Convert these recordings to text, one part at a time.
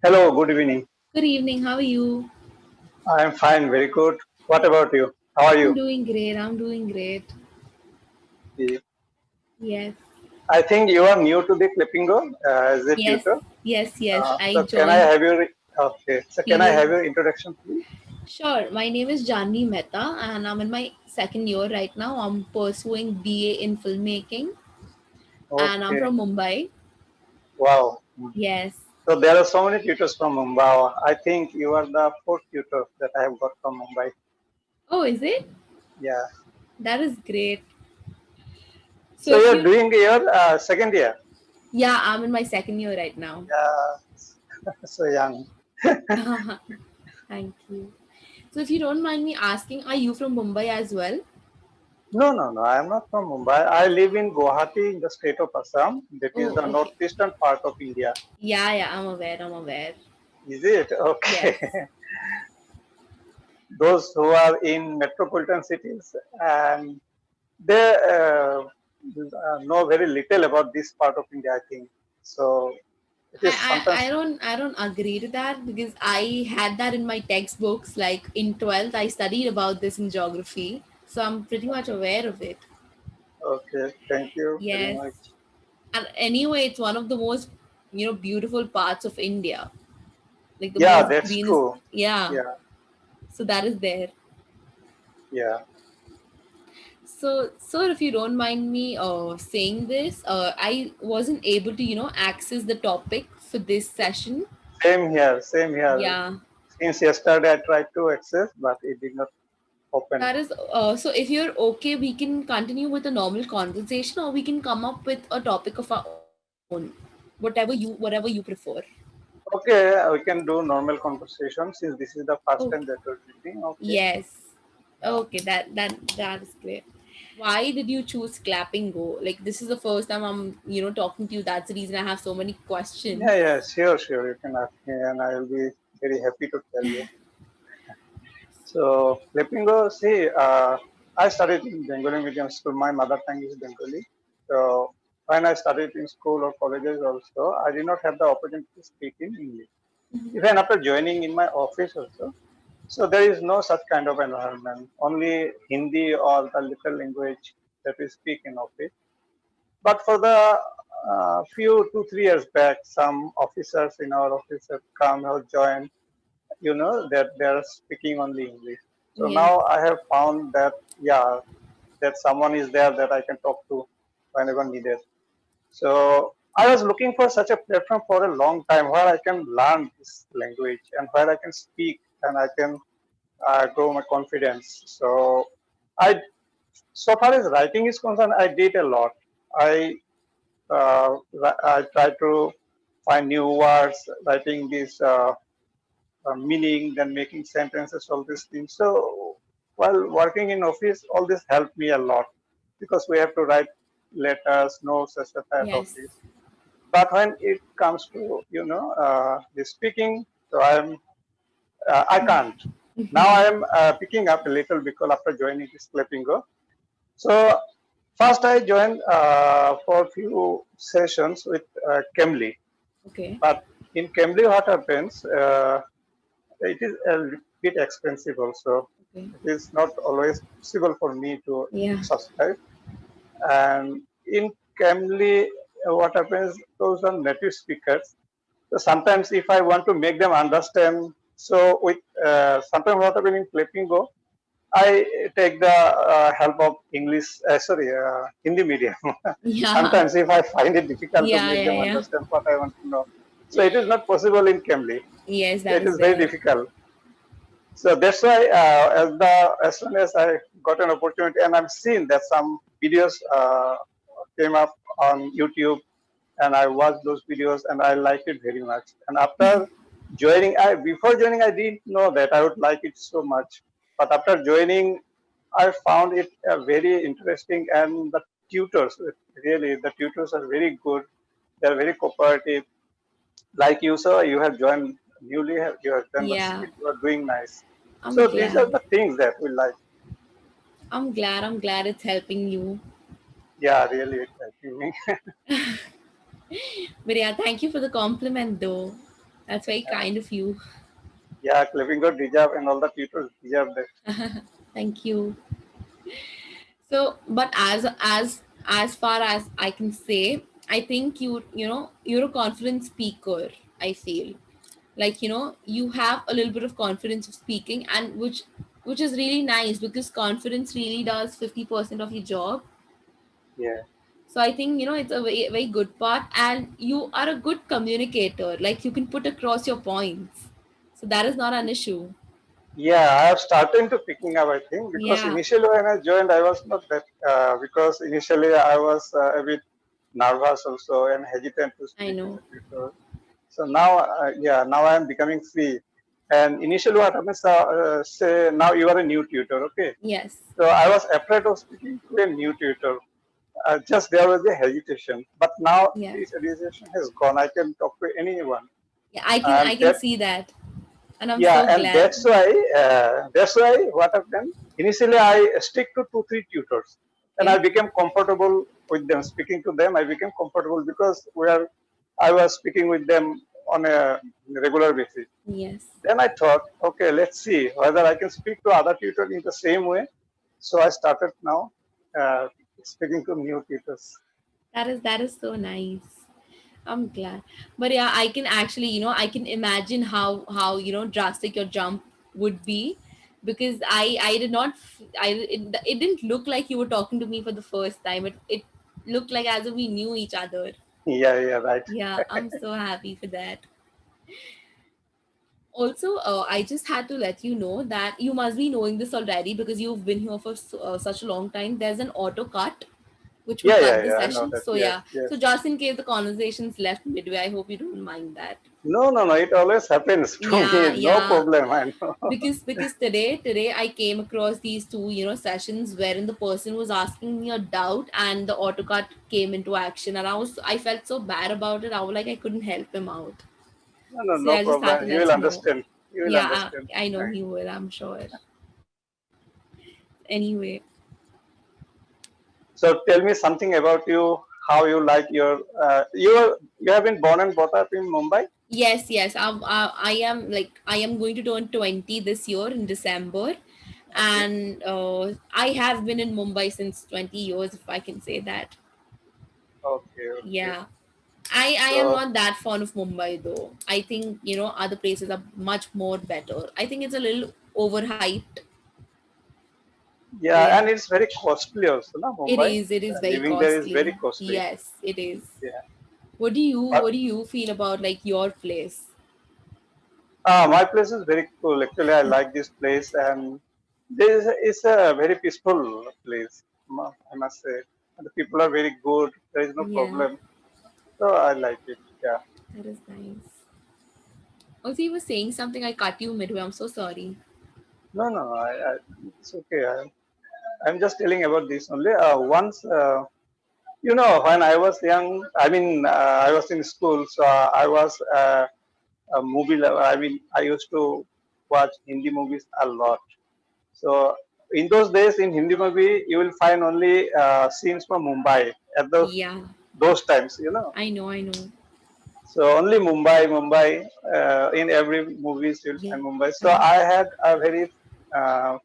Hello, good evening. Good evening. How are you? I am fine, very good. What about you? How are I'm you? doing great. I'm doing great. Eh, Yes. I think you are new to the Clippingo as a Yes. tutor. Yes. I So can I joined have your okay? So can I few. have your introduction, please? Sure. My name is Janvi Mehta and I'm in my second year right now. I'm pursuing BA in filmmaking and I'm Okay. from Mumbai. Wow. Yes. So there are so many tutors from Mumbai. I think you are the fourth tutor that I have got from Mumbai. Oh, is it? Yeah. That is great. So So if you're you doing your second year. Yeah, I'm in my second year right now. Yeah. So young. Thank you. So if you don't mind me asking, are you from Mumbai as well? No, no, no. I am not from Mumbai. I live in Guwahati in the state of Assam. That is the Oh, okay. northeastern part of India. Yeah, I'm aware. I'm aware. Is it? Okay. Yes. Those who are in metropolitan cities and they know very little about this part of India, I think. So it I, is sometimes, I don't agree to that because I had that in my textbooks. Like in 12th, I studied about this in geography, so I'm pretty much aware of it. okay, thank you very Yes, much. and anyway, it's one of the most beautiful parts of India, like the Yeah, most that's greenest. true. Yeah, Yeah, so that is there. yeah. So, sir, if you don't mind me saying this, I wasn't able to access the topic for this session. Same here, same here. Yeah. Since yesterday I tried to access, but it did not open. That is so. If you're okay, we can continue with a normal conversation, or we can come up with a topic of our own, whatever you prefer. Okay, we can do normal conversation since this is the first Oh, time that we're meeting. Okay. yes. Yeah. Okay, that is great. Why did you choose clapping go? Like this is the first time I'm talking to you. That's the reason I have so many Yeah, questions. yeah, sure, sure. You can ask me, and I will be very happy to tell you. So, let me go. See, I studied in Bengali medium school. My mother tongue is Bengali. So, when I studied in school or colleges also, I did not have the opportunity to speak in English. Even after joining in my office also. So, there is no such kind of environment. Only Hindi or the little language that we speak in office. But for the few 2 3 years back, some officers in our office have come or joined, that they are speaking only English. So Yes. now I have found that, yeah, that someone is there that I can talk to whenever needed. So I was looking for such a platform for a long time where I can learn this language and where I can speak and I can grow my confidence. So I, so far as writing is concerned, I did a lot. I I try to find new words, writing this meaning, then making sentences, all these things. So while working in office, all this helped me a lot because we have to write letters, notes, etc. Of Yes. this. But when it comes to the speaking, so I can't. Now I am picking up a little because after joining this Clappingo. So first I joined for a few sessions with Cambly. Okay. But in Cambly, what happens? It is a bit expensive also. Okay. It is not always possible for me to Yeah. subscribe. And in Cambly, what happens? Those are native speakers. So sometimes, if I want to make them understand, so with sometimes what happens in Flappingo, I take the help of English, Hindi medium. Yeah. Sometimes, if I find it difficult to Yeah. make Yeah. them Yeah. understand what I want to know, so it is not possible in Cambly. Yes, that It is is very there. difficult. So that's why as soon as I got an opportunity, and I'm seeing that some videos came up on YouTube, and I watched those videos, and I liked it very much. And after joining, I before joining, I didn't know that I would like it so much, but after joining, I found it very interesting, and the tutors really the tutors are very good. They are very cooperative. Like you, sir, you have joined newly, you have done, but Yeah. still you are doing nice. I'm So these are glad. the things that we like. I'm glad it's helping you. Yeah, really, it's helping me. But yeah, thank you for the compliment though. That's very kind of you. Yeah, Clevinger deserve and all the tutors deserve that. Thank you. So, but as far as I can say, I think you're a confident speaker. I feel like you have a little bit of confidence of speaking, and which is really nice because confidence really does 50% of your job. Yeah. So I think it's a very good part, and you are a good communicator. Like you can put across your points, so that is not an issue. Yeah, I have started to picking up, I think, because Yeah, initially when I joined, I was not that, because initially I was a bit nervous also and hesitant to I speak in know. the future. So now, yeah, now I am becoming free. And initially what happens, say now you are a new tutor, okay? Yes. So I was afraid of speaking to a new tutor. Just there was a hesitation, but now Yeah. this hesitation has gone. I can talk to anyone, Yeah, I can and I can that see that, and I'm yeah, so and glad. that's why what I've done. Initially, I stick to 2 3 tutors, and I Okay. became comfortable with them. Speaking to them, I became comfortable because I was speaking with them on a regular basis. Yes. Then I thought, okay, let's see whether I can speak to other tutors in the same way. So I started now uh, speaking to new tutors. That is so nice. I'm glad. But yeah, I can actually, I can imagine how drastic your jump would be, because I did not it didn't look like you were talking to me for the first time. It looked like as if we knew each other. Yeah, yeah, right. Yeah, I'm so happy for that. Also, I just had to let you know that you must be knowing this already because you've been here for such a long time. There's an auto cut which will Yeah, cut yeah, the yeah. I know session. that. So Yes, yeah. yes. So just in case the conversation's left midway, I hope you don't mind that. No, no, no. It always happens to Yeah, me. No yeah. problem. I know. Because today I came across these two sessions wherein the person was asking me a doubt and the autocut came into action, and I felt so bad about it. I was like I couldn't help him out. No, no, So no yeah, I just had to problem. You let will you know. understand. You will Yeah, understand. I know he will, I'm sure. Anyway, So tell me something about you. How you like your you have been born and brought up in Mumbai. yes, I am going to turn 20 this year in December, Okay. and I have been in Mumbai since 20 years, if I can say that. Okay. Okay. Yeah. I am So not that fond of Mumbai though. I think, other places are much more better. I think it's a little overhyped. So yeah, yeah. and it's very costly also, na Mumbai. It is very Living there is very costly. costly. Yes, it is. Yeah. What But do you feel about like your place? my place is very cool. Actually, I like this place, and this is a very peaceful place. I must say, and the people are very good. There is no Yeah, problem, so I like it. Yeah. that is nice. Also, you were saying something, I cut you midway. I'm so sorry. No, no, it's okay. I'm just telling about this only. Once, when I was young, I mean, I was in school, so I was a movie lover. I mean, I used to watch Hindi movies a lot. So in those days, in Hindi movie, you will find only scenes from Mumbai at Yeah, those times. I know. So only Mumbai. In every movies you'll Yeah, find Mumbai. So yeah. I had a very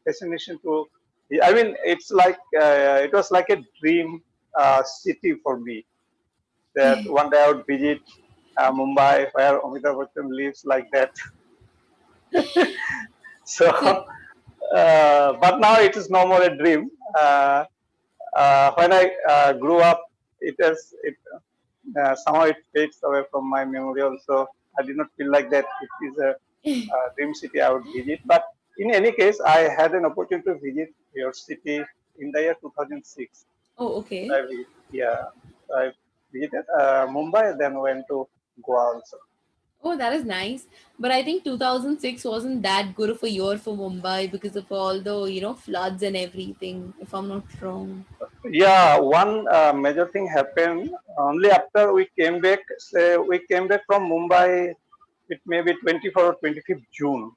fascination to. I mean, it was like a dream city for me. That one day I would visit Mumbai, where Amitabh Bachchan lives, like that. So, So but now it is no more a dream. When I grew up, it somehow it fades away from my memory. Also, I did not feel like that it is a dream city I would visit. But in any case, I had an opportunity to visit your city in the year 2006. oh, okay. Yeah, I visited Mumbai, then went to Goa also. Oh, that is nice. But I think 2006 wasn't that good of a year for Mumbai because of all the, floods and everything, if I'm not wrong. Yeah, one major thing happened only after we came back. Say we came back from Mumbai. It may be 24 or 25th June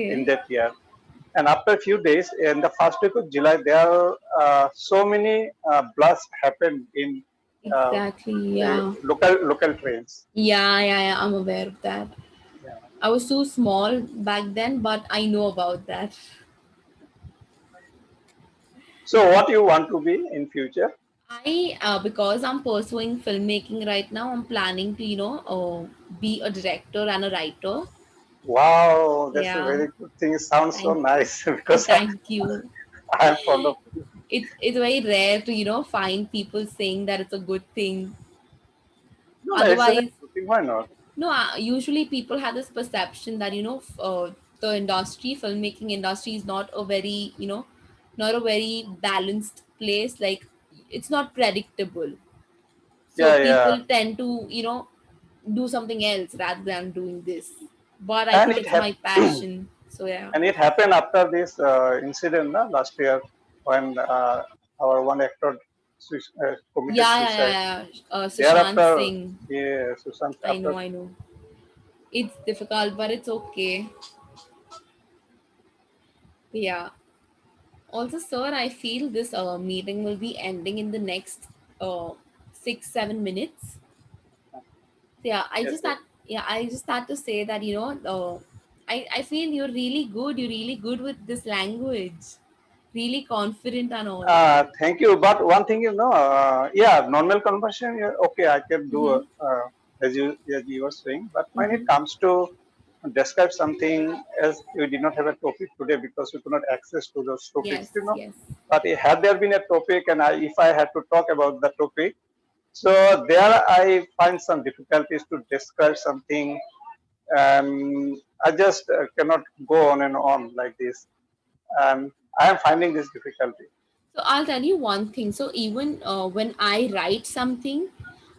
in Okay. that year. And after a few days, in the first week of July, there are so many blasts happened in uh, Exactly. Yeah. local trains. Yeah, I'm aware of that. Yeah. I was too small back then, but I know about that. So what you want to be in future? I because I'm pursuing filmmaking right now, I'm planning to be a director and a writer. Wow, that's a Yeah, very good thing. It sounds so thank nice because thank you. I'm fond of. It's very rare to find people saying that it's a good thing. No, no, it's a very Otherwise, good thing. Why not? no. Usually people have this perception that the industry, filmmaking industry, is not a very not a very balanced place. Like it's not predictable. So Yeah, yeah. people tend to do something else rather than doing this. But I And think it it's my happened. passion. So yeah. And it happened after this incident last year when our one actor committed Yeah, yeah, suicide. yeah, yeah. Sushant Thereafter, Singh. yeah, Sushant, I after know, I know. It's difficult, but it's okay. Yeah. Also, sir, I feel this meeting will be ending in the next 6 7 minutes. Yeah, yes, yes. I just had to say that I feel you're really good. You're really good with this language. Really confident and all. Thank you. But one thing, yeah, normal conversation, yeah, okay, I can do Mm-hmm. as you were saying. But when it Mm-hmm. comes to describe something, as we did not have a topic today because we could not access to those Yes, topics. yes. But had there been a topic, and if I had to talk about the topic, so there I find some difficulties to describe something. I just cannot go on and on like this. I am finding this difficulty. So I'll tell you one thing. So even when I write something,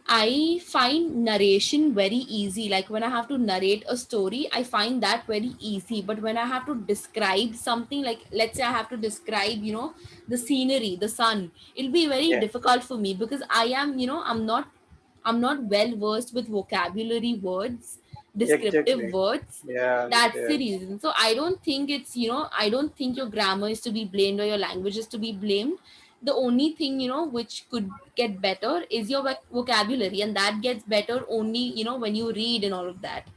I find narration very easy. Like when I have to narrate a story, I find that very easy. But when I have to describe something, like let's say I have to describe, the scenery, the sun, it'll be very Yeah, difficult for me because I'm not well versed with vocabulary words, descriptive exactly. words. Yeah, That's the yeah, reason. So I don't think your grammar is to be blamed or your language is to be blamed. The only thing, which could get better is your vocabulary, and that gets better only, when you read and all of that.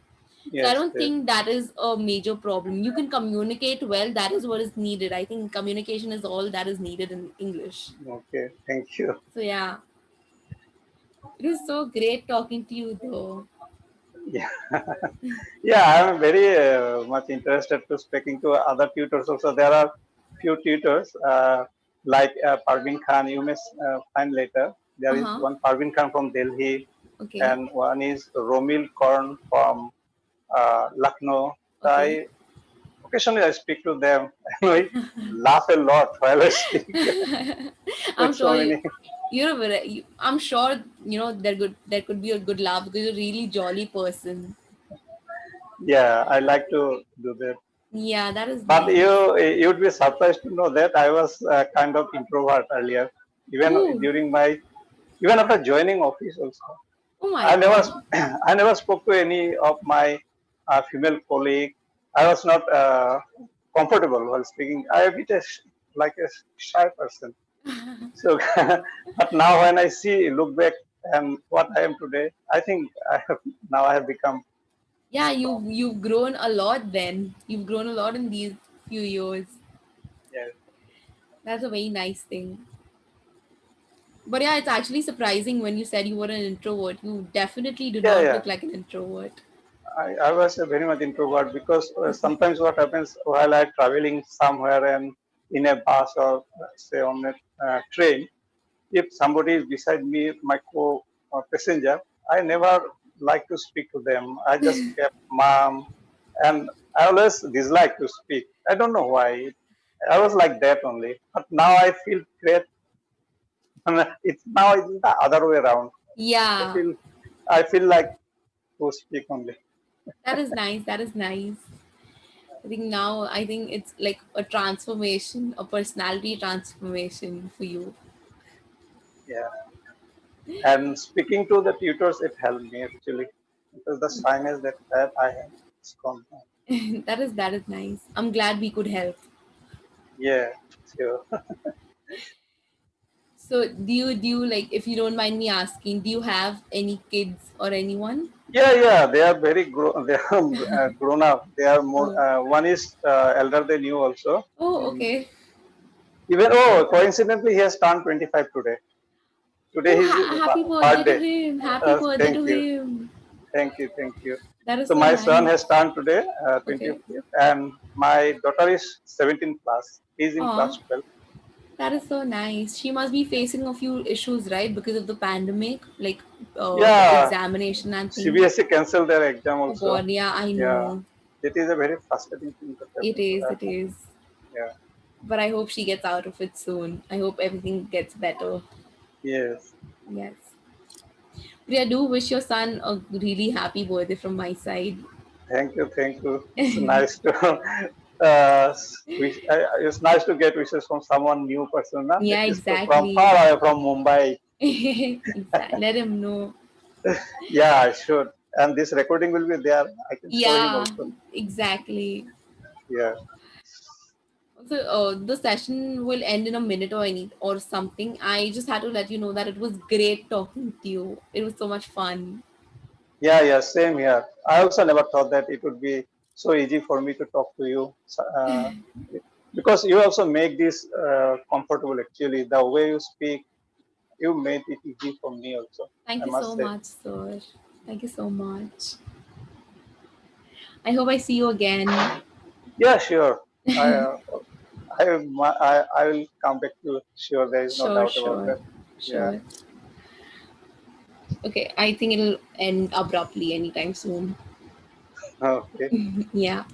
So I yes, don't yes. think that is a major problem. You can communicate well. That is what is needed. I think communication is all that is needed in English. Okay, thank you. So yeah, it is so great talking to you though. Yeah, yeah. I'm very much interested to speaking to other tutors. Also, there are few tutors like Parvin Khan. You may find later. There is Uh-huh. one Parvin Khan from Delhi, Okay. and one is Romil Korn from Lucknow. Okay. Occasionally I speak to them and we laugh a lot while I speak with I'm so sure many. I'm sure there could be a good laugh because you're a really jolly person. Yeah, I like to do that. Yeah, that is But nice. you'd be surprised to know that I was kind of introvert earlier, even Oh, during my even after joining office also. oh my I never God. I never spoke to any of my female colleague. I was not comfortable while speaking. I am a bit like a shy person. So, but now when I see, look back and what I am today, I think I have become, Yeah, you've grown a lot then. You've grown a lot in these few years. yeah, That's a very nice thing. But yeah, it's actually surprising when you said you were an introvert. You definitely do yeah, not yeah. look like an introvert. I was a very much introvert because sometimes what happens while I traveling somewhere and in a bus or say on a train, if somebody is beside me, my co-passenger, I never like to speak to them. I just kept mum, and I always dislike to speak. I don't know why. I was like that only. But now I feel great. It's the other way around. I Yeah, feel I feel like to speak only. that is nice. That is nice. I think it's like a transformation, a personality transformation for you. Yeah. And speaking to the tutors, it helped me actually because the shyness that I have is gone now. That is nice. I'm glad we could help. Yeah. So So do you like, if you don't mind me asking, do you have any kids or anyone? Yeah, yeah, they are very they are grown up. They are more. Oh, One is elder than you also. oh, Mm. okay. Even coincidentally, he has turned 25 today. Today Oh, is his happy birthday to birthday. him. Happy birthday Thank to you, him. thank you. That is So so my son has nice. turned today, Okay. 25th, and my daughter is 17 plus. He's in Oh, class 12. that is so nice. She must be facing a few issues, right? Because of the pandemic, like the Yeah, examination and things. CBSE canceled their exam Oh also. God, yeah, I Yeah, know. it is a very frustrating thing that It happened to is, her. it is. Yeah, But I hope she gets out of it soon. I hope everything gets better. yes. Yes. But I do wish your son a really happy birthday from my side. Thank you, thank you. It's nice to it's nice to get wishes from someone new person, na? At Yeah, least from far exactly. away from Mumbai. Exactly. Let him know. Yeah, I should. And this recording will be there. I can show him Yeah, also. exactly. Yeah. So the session will end in a minute or any or something. I just had to let you know that it was great talking to you. It was so much fun. Yeah, yeah, same here. I also never thought that it would be so easy for me to talk to you. Because you also make this comfortable actually. The way you speak, you made it easy for me also, Thank I you must so say. much, sir. Thank you so much. I hope I see you again. Yeah, sure. I, uh, I will come back to you. Sure, there is no Sure, doubt about sure, that. Yeah. sure. Okay, I think it'll end abruptly anytime soon. Okay. Yeah.